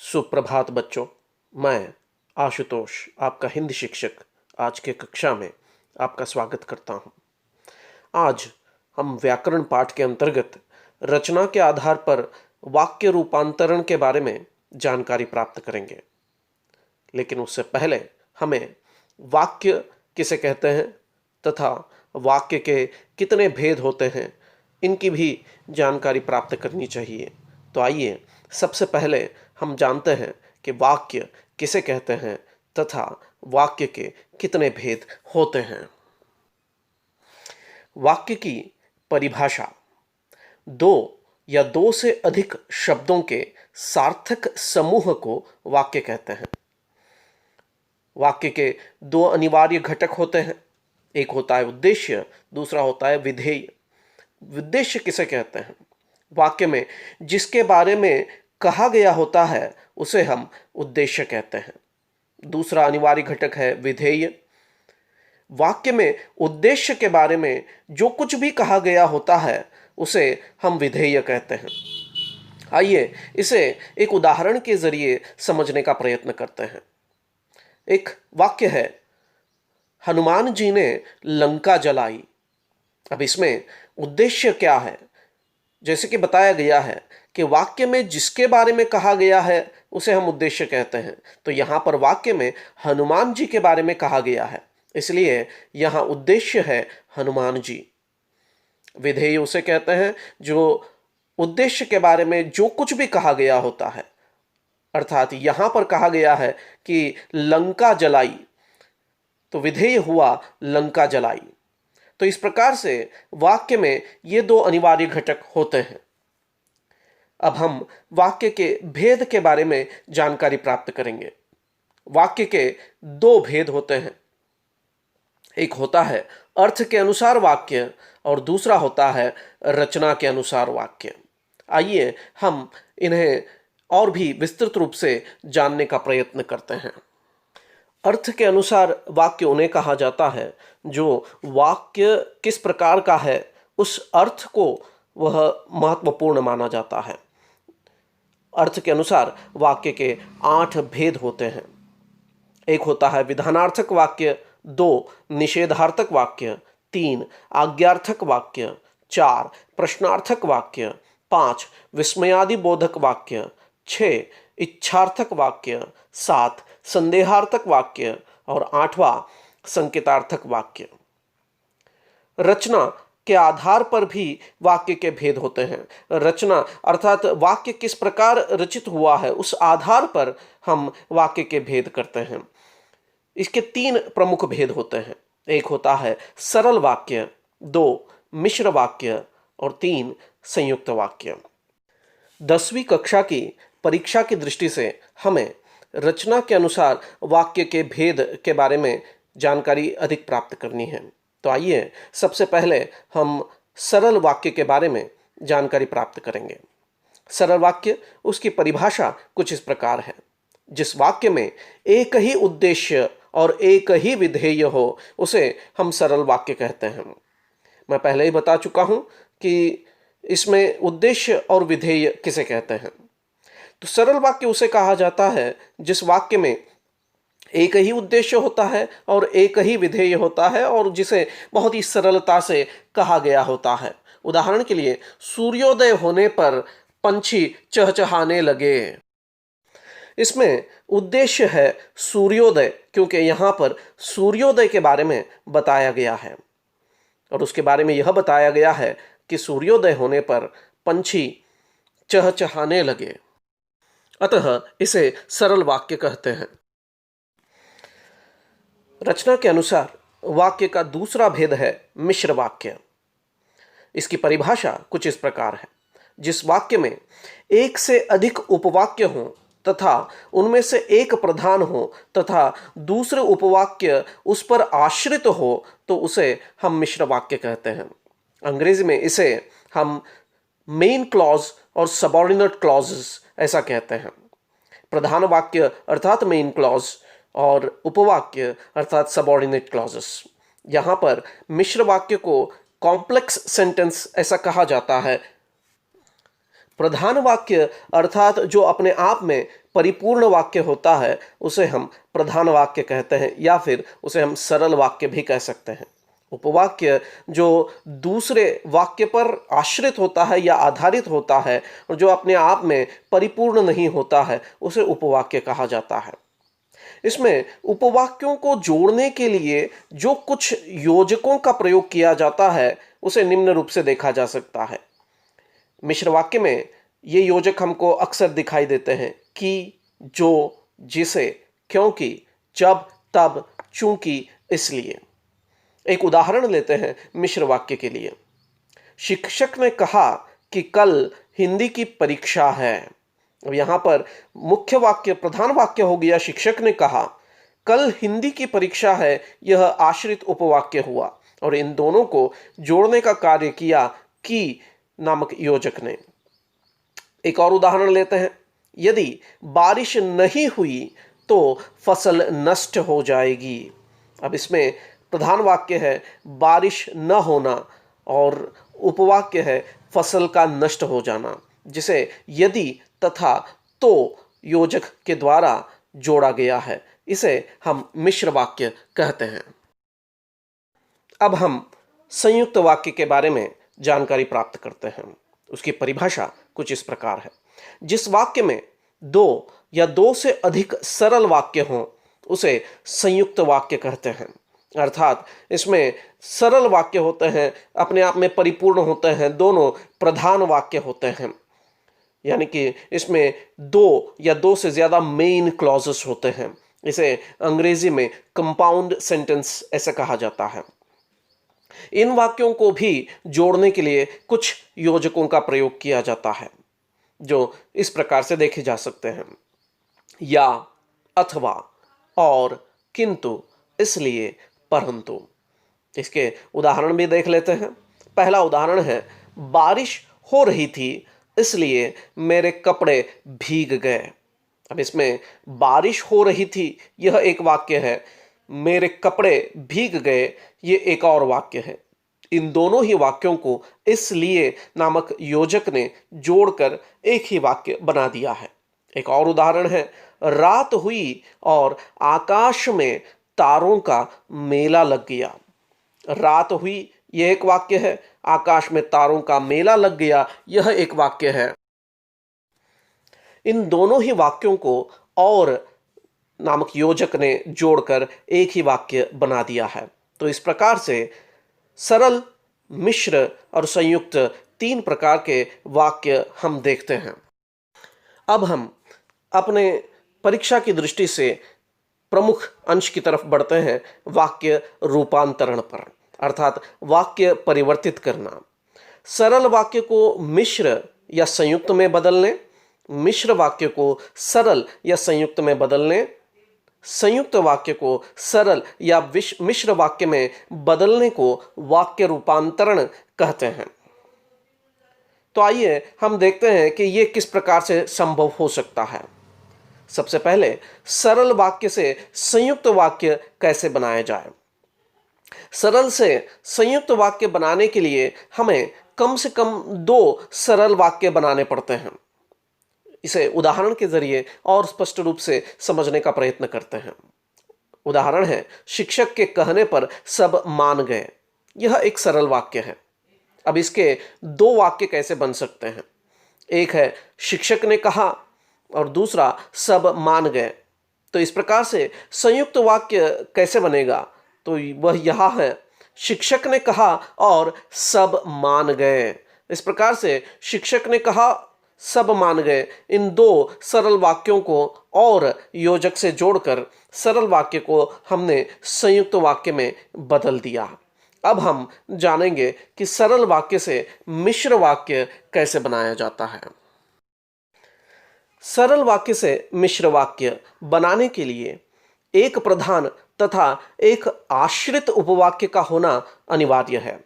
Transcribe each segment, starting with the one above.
सुप्रभात बच्चों। मैं आशुतोष, आपका हिंदी शिक्षक, आज के कक्षा में आपका स्वागत करता हूं। आज हम व्याकरण पाठ के अंतर्गत रचना के आधार पर वाक्य रूपांतरण के बारे में जानकारी प्राप्त करेंगे। लेकिन उससे पहले हमें वाक्य किसे कहते हैं तथा वाक्य के कितने भेद होते हैं, इनकी भी जानकारी प्राप्त करनी चाहिए। तो आइए सबसे पहले हम जानते हैं कि वाक्य किसे कहते हैं तथा वाक्य के कितने भेद होते हैं। वाक्य की परिभाषा दो या दो से अधिक शब्दों के सार्थक समूह को वाक्य कहते हैं। वाक्य के दो अनिवार्य घटक होते हैं, एक होता है उद्देश्य, दूसरा होता है विधेय। उद्देश्य किसे कहते हैं? वाक्य में जिसके बारे में कहा गया होता है उसे हम उद्देश्य कहते हैं। दूसरा अनिवार्य घटक है विधेय। वाक्य में उद्देश्य के बारे में जो कुछ भी कहा गया होता है उसे हम विधेय कहते हैं। आइए इसे एक उदाहरण के जरिए समझने का प्रयत्न करते हैं। एक वाक्य है, हनुमान जी ने लंका जलाई। अब इसमें उद्देश्य क्या है? जैसे कि बताया गया है कि वाक्य में जिसके बारे में कहा गया है उसे हम उद्देश्य कहते हैं। तो यहाँ पर वाक्य में हनुमान जी के बारे में कहा गया है, इसलिए यहाँ उद्देश्य है हनुमान जी। विधेय उसे कहते हैं जो उद्देश्य के बारे में जो कुछ भी कहा गया होता है। अर्थात यहाँ पर कहा गया है कि लंका जलाई, तो विधेय हुआ लंका जलाई। तो इस प्रकार से वाक्य में ये दो अनिवार्य घटक होते हैं। अब हम वाक्य के भेद के बारे में जानकारी प्राप्त करेंगे। वाक्य के दो भेद होते हैं, एक होता है अर्थ के अनुसार वाक्य और दूसरा होता है रचना के अनुसार वाक्य। आइए हम इन्हें और भी विस्तृत रूप से जानने का प्रयत्न करते हैं। अर्थ के अनुसार वाक्य उन्हें कहा जाता है जो वाक्य किस प्रकार का है उस अर्थ को वह महत्वपूर्ण माना जाता है। अर्थ के अनुसार वाक्य के 8 भेद होते हैं। एक होता है विधानार्थक वाक्य, 2 निषेधार्थक वाक्य, 3 आज्ञार्थक वाक्य, 4 प्रश्नार्थक वाक्य, 5 विस्मयादि बोधक वाक्य, 6 इच्छार्थक वाक्य, 7 संदेहार्थक वाक्य और 8वां संकेतार्थक वाक्य। रचना के आधार पर भी वाक्य के भेद होते हैं। रचना अर्थात वाक्य किस प्रकार रचित हुआ है उस आधार पर हम वाक्य के भेद करते हैं। इसके 3 प्रमुख भेद होते हैं। एक होता है सरल वाक्य, 2 मिश्र वाक्य और 3 संयुक्त वाक्य। 10वीं कक्षा की परीक्षा की दृष्टि से हमें रचना के अनुसार वाक्य के भेद के बारे में जानकारी अधिक प्राप्त करनी है। तो आइए सबसे पहले हम सरल वाक्य के बारे में जानकारी प्राप्त करेंगे। सरल वाक्य, उसकी परिभाषा कुछ इस प्रकार है, जिस वाक्य में एक ही उद्देश्य और एक ही विधेय हो उसे हम सरल वाक्य कहते हैं। मैं पहले ही बता चुका हूं कि इसमें उद्देश्य और विधेय किसे कहते हैं। तो सरल वाक्य उसे कहा जाता है जिस वाक्य में एक ही उद्देश्य होता है और एक ही विधेय होता है और जिसे बहुत ही सरलता से कहा गया होता है। उदाहरण के लिए, सूर्योदय होने पर पंछी चहचहाने लगे। इसमें उद्देश्य है सूर्योदय, क्योंकि यहाँ पर सूर्योदय के बारे में बताया गया है और उसके बारे में यह बताया गया है कि सूर्योदय होने पर पंछी चहचहाने लगे। अतः इसे सरल वाक्य कहते हैं। रचना के अनुसार वाक्य का दूसरा भेद है मिश्र वाक्य। इसकी परिभाषा कुछ इस प्रकार है, जिस वाक्य में एक से अधिक उपवाक्य हो तथा उनमें से एक प्रधान हो तथा दूसरे उपवाक्य उस पर आश्रित हो तो उसे हम मिश्र वाक्य कहते हैं। अंग्रेजी में इसे हम मेन क्लॉज और सबऑर्डिनेट क्लॉजेस ऐसा कहते हैं। प्रधान वाक्य अर्थात मेन क्लॉज और उपवाक्य अर्थात सबऑर्डिनेट क्लॉजेस। यहाँ पर मिश्र वाक्य को कॉम्प्लेक्स सेंटेंस ऐसा कहा जाता है। प्रधान वाक्य अर्थात जो अपने आप में परिपूर्ण वाक्य होता है उसे हम प्रधान वाक्य कहते हैं, या फिर उसे हम सरल वाक्य भी कह सकते हैं। उपवाक्य जो दूसरे वाक्य पर आश्रित होता है या आधारित होता है और जो अपने आप में परिपूर्ण नहीं होता है उसे उपवाक्य कहा जाता है। इसमें उपवाक्यों को जोड़ने के लिए जो कुछ योजकों का प्रयोग किया जाता है उसे निम्न रूप से देखा जा सकता है। मिश्र वाक्य में ये योजक हमको अक्सर दिखाई देते हैं कि, जो, जिसे, क्योंकि, जब, तब, चूंकि, इसलिए। एक उदाहरण लेते हैं मिश्र वाक्य के लिए। शिक्षक ने कहा कि कल हिंदी की परीक्षा है। अब यहाँ पर मुख्य वाक्य प्रधान वाक्य हो गया शिक्षक ने कहा, कल हिंदी की परीक्षा है, यह आश्रित उपवाक्य हुआ और इन दोनों को जोड़ने का कार्य किया कि नामक योजक ने। एक और उदाहरण लेते हैं। यदि बारिश नहीं हुई तो फसल नष्ट हो जाएगी। अब इसमें प्रधान वाक्य है बारिश न होना और उपवाक्य है फसल का नष्ट हो जाना, जिसे यदि तथा तो योजक के द्वारा जोड़ा गया है। इसे हम मिश्र वाक्य कहते हैं। अब हम संयुक्त वाक्य के बारे में जानकारी प्राप्त करते हैं। उसकी परिभाषा कुछ इस प्रकार है। जिस वाक्य में दो या दो से अधिक सरल वाक्य हों उसे संयुक्त वाक्य कहते हैं। अर्थात इसमें सरल वाक्य होते हैं, अपने आप में परिपूर्ण होते हैं, दोनों प्रधान वाक्य होते हैं। यानी कि इसमें दो या दो से ज्यादा मेन क्लॉजेस होते हैं। इसे अंग्रेजी में कंपाउंड सेंटेंस ऐसे कहा जाता है। इन वाक्यों को भी जोड़ने के लिए कुछ योजकों का प्रयोग किया जाता है जो इस प्रकार से देखे जा सकते हैं। या, अथवा, और, किंतु, इसलिए, परंतु। इसके उदाहरण भी देख लेते हैं। पहला उदाहरण है, बारिश हो रही थी इसलिए मेरे कपड़े भीग गए। अब इसमें बारिश हो रही थी यह एक वाक्य है, मेरे कपड़े भीग गए ये एक और वाक्य है। इन दोनों ही वाक्यों को इसलिए नामक योजक ने जोड़कर एक ही वाक्य बना दिया है। एक और उदाहरण है, रात हुई और आकाश में तारों का मेला लग गया। रात हुई यह एक वाक्य है, आकाश में तारों का मेला लग गया यह एक वाक्य है। इन दोनों ही वाक्यों को और नामक योजक ने जोड़कर एक ही वाक्य बना दिया है। तो इस प्रकार से सरल, मिश्र और संयुक्त तीन प्रकार के वाक्य हम देखते हैं। अब हम अपने परीक्षा की दृष्टि से प्रमुख अंश की तरफ बढ़ते हैं, वाक्य रूपांतरण पर, अर्थात वाक्य परिवर्तित करना। सरल वाक्य को मिश्र या संयुक्त में बदलने, मिश्र वाक्य को सरल या संयुक्त में बदलने, संयुक्त वाक्य को सरल या मिश्र वाक्य में बदलने को वाक्य रूपांतरण कहते हैं। तो आइए हम देखते हैं कि यह किस प्रकार से संभव हो सकता है। सबसे पहले सरल वाक्य से संयुक्त वाक्य कैसे बनाया जाए। सरल से संयुक्त वाक्य बनाने के लिए हमें कम से कम दो सरल वाक्य बनाने पड़ते हैं। इसे उदाहरण के जरिए और स्पष्ट रूप से समझने का प्रयत्न करते हैं। उदाहरण है, शिक्षक के कहने पर सब मान गए। यह एक सरल वाक्य है। अब इसके दो वाक्य कैसे बन सकते हैं। एक है शिक्षक ने कहा और दूसरा सब मान गए। तो इस प्रकार से संयुक्त वाक्य कैसे बनेगा, तो वह यह है, शिक्षक ने कहा और सब मान गए। इस प्रकार से शिक्षक ने कहा, सब मान गए, इन दो सरल वाक्यों को और योजक से जोड़कर सरल वाक्य को हमने संयुक्त वाक्य में बदल दिया। अब हम जानेंगे कि सरल वाक्य से मिश्र वाक्य कैसे बनाया जाता है। सरल वाक्य से मिश्र वाक्य बनाने के लिए एक प्रधान तथा एक आश्रित उपवाक्य का होना अनिवार्य है।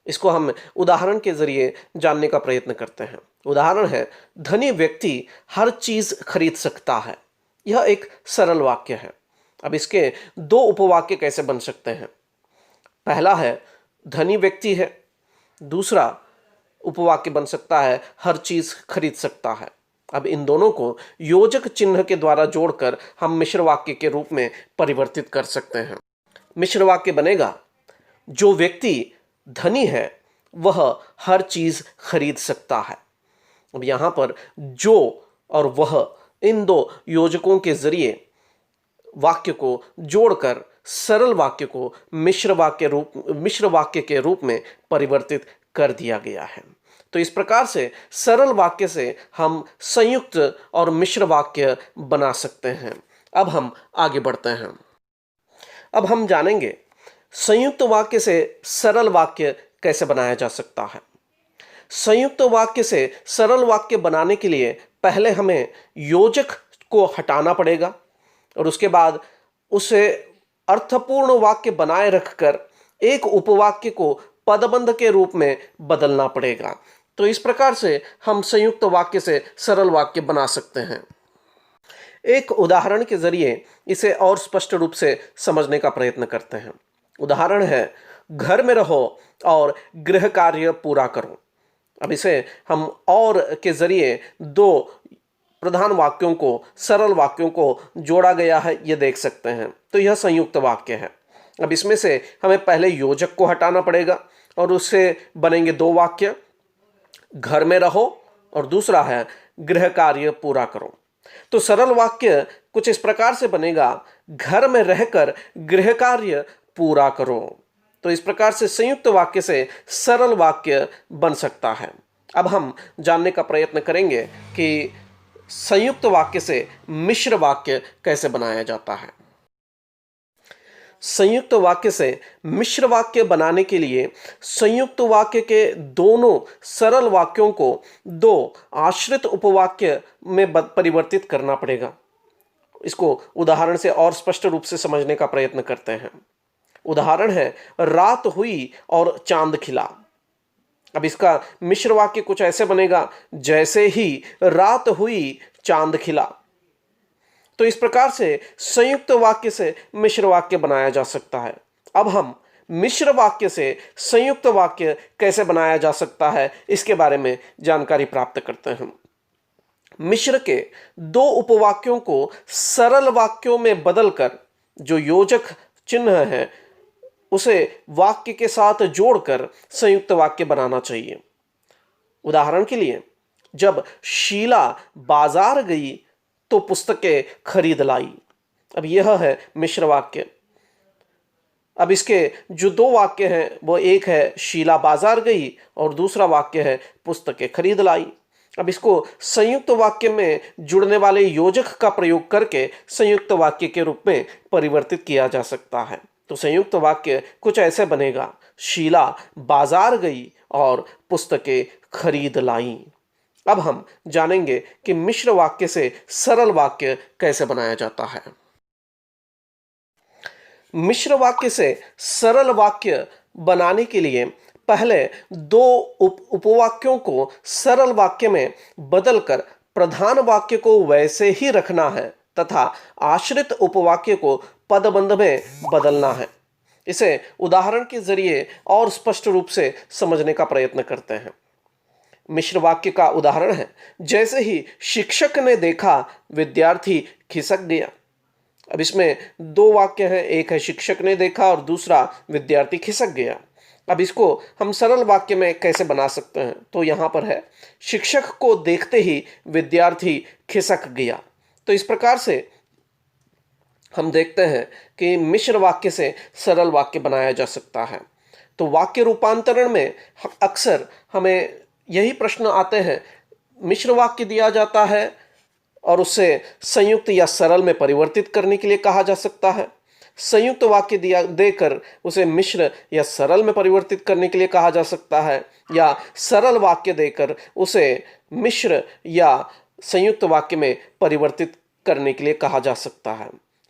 इसको हम उदाहरण के जरिए जानने का प्रयत्न करते हैं। उदाहरण है, धनी व्यक्ति हर चीज खरीद सकता है। यह एक सरल वाक्य है। अब इसके दो उपवाक्य कैसे बन सकते हैं। पहला है, धनी व्यक्ति है, दूसरा उपवाक्य बन सकता है हर चीज खरीद सकता है। अब इन दोनों को योजक चिन्ह के द्वारा जोड़कर हम मिश्र वाक्य के रूप में परिवर्तित कर सकते हैं। मिश्र वाक्य बनेगा, जो व्यक्ति धनी है वह हर चीज खरीद सकता है। अब यहां पर जो और वह, इन दो योजकों के जरिए वाक्य को जोड़कर सरल वाक्य को मिश्र वाक्य के रूप में परिवर्तित कर दिया गया है। तो इस प्रकार से सरल वाक्य से हम संयुक्त और मिश्र वाक्य बना सकते हैं। अब हम आगे बढ़ते हैं। अब हम जानेंगे संयुक्त वाक्य से सरल वाक्य कैसे बनाया जा सकता है। संयुक्त वाक्य से सरल वाक्य बनाने के लिए पहले हमें योजक को हटाना पड़ेगा और उसके बाद उसे अर्थपूर्ण वाक्य बनाए रखकर एक उपवाक्य को पदबंध के रूप में बदलना पड़ेगा। तो इस प्रकार से हम संयुक्त वाक्य से सरल वाक्य बना सकते हैं। एक उदाहरण के जरिए इसे और स्पष्ट रूप से समझने का प्रयत्न करते हैं। उदाहरण है, घर में रहो और गृह कार्य पूरा करो। अब इसे हम और के जरिए दो प्रधान वाक्यों को, सरल वाक्यों को जोड़ा गया है, ये देख सकते हैं। तो यह संयुक्त वाक्य है। अब इसमें से हमें पहले योजक को हटाना पड़ेगा और उससे बनेंगे दो वाक्य, घर में रहो और दूसरा है गृह कार्य पूरा करो। तो सरल वाक्य कुछ इस प्रकार से बनेगा, घर में रहकर गृह कार्य पूरा करो। तो इस प्रकार से संयुक्त वाक्य से सरल वाक्य बन सकता है। अब हम जानने का प्रयत्न करेंगे कि संयुक्त वाक्य से मिश्र वाक्य कैसे बनाया जाता है। संयुक्त वाक्य से मिश्र वाक्य बनाने के लिए संयुक्त वाक्य के दोनों सरल वाक्यों को दो आश्रित उपवाक्य में परिवर्तित करना पड़ेगा। इसको उदाहरण से और स्पष्ट रूप से समझने का प्रयत्न करते हैं। उदाहरण है, रात हुई और चांद खिला। अब इसका मिश्र वाक्य कुछ ऐसे बनेगा, जैसे ही रात हुई चांद खिला। तो इस प्रकार से संयुक्त वाक्य से मिश्र वाक्य बनाया जा सकता है। अब हम मिश्र वाक्य से संयुक्त वाक्य कैसे बनाया जा सकता है, इसके बारे में जानकारी प्राप्त करते हैं। मिश्र के दो उपवाक्यों को सरल वाक्यों में बदलकर जो योजक चिन्ह है उसे वाक्य के साथ जोड़कर संयुक्त वाक्य बनाना चाहिए। उदाहरण के लिए, जब शीला बाजार गई तो पुस्तकें खरीद लाई। अब यह है मिश्र वाक्य। अब इसके जो दो वाक्य हैं वो एक है शीला बाजार गई और दूसरा वाक्य है पुस्तकें खरीद लाई। अब इसको संयुक्त वाक्य में जुड़ने वाले योजक का प्रयोग करके संयुक्त वाक्य के रूप में परिवर्तित किया जा सकता है। तो संयुक्त वाक्य कुछ ऐसे बनेगा, शीला बाजार गई और पुस्तकें खरीद लाई। अब हम जानेंगे कि मिश्र वाक्य से सरल वाक्य कैसे बनाया जाता है। मिश्र वाक्य से सरल वाक्य बनाने के लिए पहले दो उपवाक्यों को सरल वाक्य में बदलकर प्रधान वाक्य को वैसे ही रखना है तथा आश्रित उपवाक्य को पदबंध में बदलना है। इसे उदाहरण के जरिए और स्पष्ट रूप से समझने का प्रयत्न करते हैं। मिश्र वाक्य का उदाहरण है, जैसे ही शिक्षक ने देखा विद्यार्थी खिसक गया। अब इसमें दो वाक्य हैं, एक है शिक्षक ने देखा और दूसरा विद्यार्थी खिसक गया। अब इसको हम सरल वाक्य में कैसे बना सकते हैं, तो यहां पर है, शिक्षक को देखते ही विद्यार्थी खिसक गया। तो इस प्रकार से हम देखते हैं कि मिश्र वाक्य से सरल वाक्य बनाया जा सकता है। तो वाक्य रूपांतरण में अक्सर हमें यही प्रश्न आते हैं, मिश्र वाक्य दिया जाता है और उससे संयुक्त या सरल में परिवर्तित करने के लिए कहा जा सकता है। संयुक्त वाक्य देकर उसे मिश्र या सरल में परिवर्तित करने के लिए कहा जा सकता है, या सरल वाक्य देकर उसे मिश्र या संयुक्त वाक्य में परिवर्तित करने के लिए कहा जा सकता है।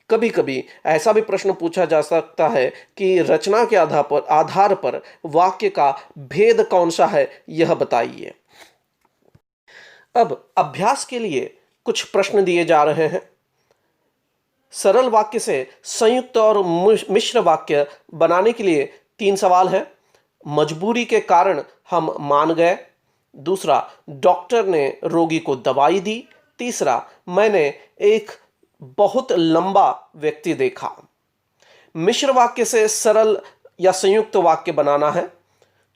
कभी कभी ऐसा भी प्रश्न पूछा जा सकता है कि रचना के आधार पर वाक्य का भेद कौन सा है, यह बताइए। अब अभ्यास के लिए कुछ प्रश्न दिए जा रहे हैं। सरल वाक्य से संयुक्त और मिश्र वाक्य बनाने के लिए 3 सवाल हैं। मजबूरी के कारण हम मान गए, दूसरा, डॉक्टर ने रोगी को दवाई दी। तीसरा, मैंने एक बहुत लंबा व्यक्ति देखा। मिश्र वाक्य से सरल या संयुक्त वाक्य बनाना है।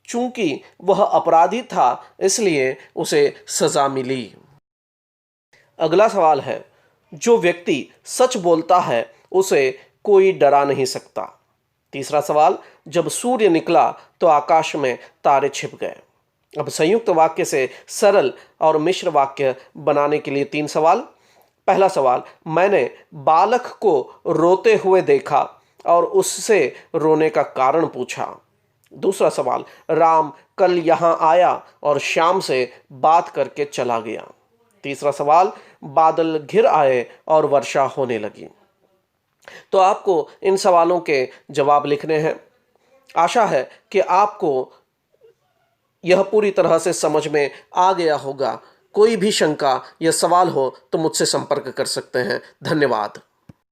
चूंकि वह अपराधी था इसलिए उसे सजा मिली। अगला सवाल है, जो व्यक्ति सच बोलता है उसे कोई डरा नहीं सकता। तीसरा सवाल, जब सूर्य निकला तो आकाश में तारे छिप गए। अब संयुक्त वाक्य से सरल और मिश्र वाक्य बनाने के लिए 3 सवाल। पहला सवाल, मैंने बालक को रोते हुए देखा और उससे रोने का कारण पूछा। दूसरा सवाल, राम कल यहाँ आया और शाम से बात करके चला गया। तीसरा सवाल, बादल घिर आए और वर्षा होने लगी। तो आपको इन सवालों के जवाब लिखने हैं। आशा है कि आपको यह पूरी तरह से समझ में आ गया होगा। कोई भी शंका या सवाल हो तो मुझसे संपर्क कर सकते हैं। धन्यवाद।